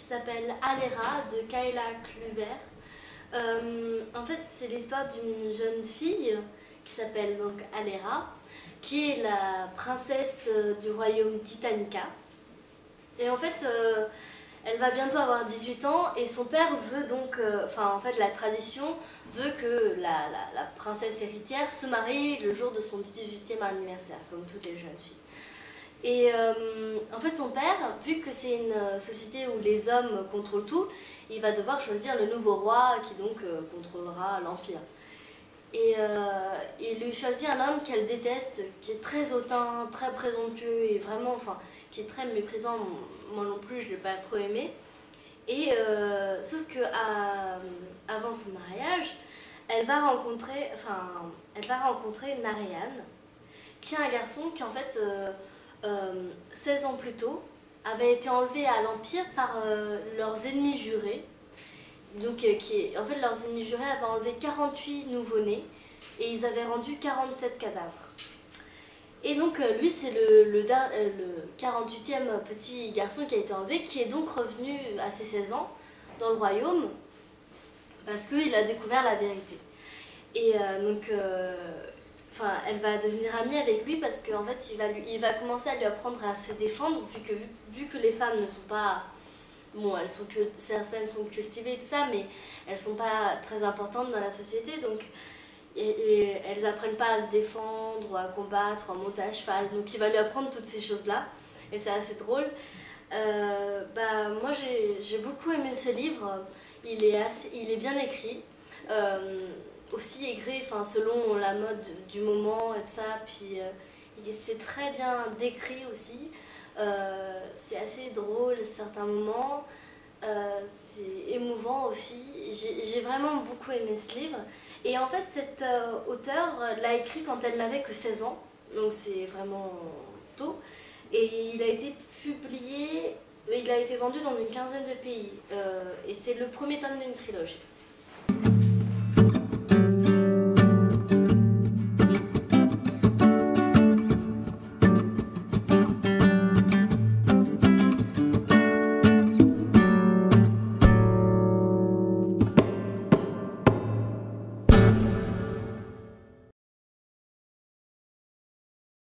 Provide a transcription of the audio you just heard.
s'appelle Alera de Kayla Kluber. En fait, c'est l'histoire d'une jeune fille qui s'appelle donc Alera, qui est la princesse du royaume Titanica. Et en fait, elle va bientôt avoir 18 ans et son père veut donc, en fait la tradition veut que la princesse héritière se marie le jour de son 18e anniversaire, comme toutes les jeunes filles. Et en fait son père, vu que c'est une société où les hommes contrôlent tout, il va devoir choisir le nouveau roi qui donc contrôlera l'empire. Et il lui choisit un homme qu'elle déteste, qui est très hautain, très présomptueux et vraiment, qui est très méprisant. Moi non plus, je ne l'ai pas trop aimé. Et sauf que avant son mariage, elle va rencontrer Narayan, qui est un garçon qui en fait 16 ans plus tôt avait été enlevé à l'Empire par leurs ennemis jurés. Donc, en fait, leurs ennemis jurés avaient enlevé 48 nouveau-nés et ils avaient rendu 47 cadavres. Et donc, lui, c'est le 48e petit garçon qui a été enlevé, qui est donc revenu à ses 16 ans dans le royaume parce qu'il a découvert la vérité. Et elle va devenir amie avec lui parce qu'en fait, il va commencer à lui apprendre à se défendre vu que les femmes ne sont pas... Bon, certaines sont cultivées et tout ça, mais elles sont pas très importantes dans la société, donc elles apprennent pas à se défendre, ou à combattre, ou à monter à cheval, donc il va lui apprendre toutes ces choses-là, et c'est assez drôle. Moi j'ai beaucoup aimé ce livre, il est bien écrit, aussi aigri, selon la mode du moment et tout ça, puis c'est très bien décrit aussi. C'est assez drôle à certains moments, c'est émouvant aussi. J'ai vraiment beaucoup aimé ce livre. Et en fait, cette auteure l'a écrit quand elle n'avait que 16 ans, donc c'est vraiment tôt. Et il a été publié, il a été vendu dans une quinzaine de pays. Et c'est le premier tome d'une trilogie.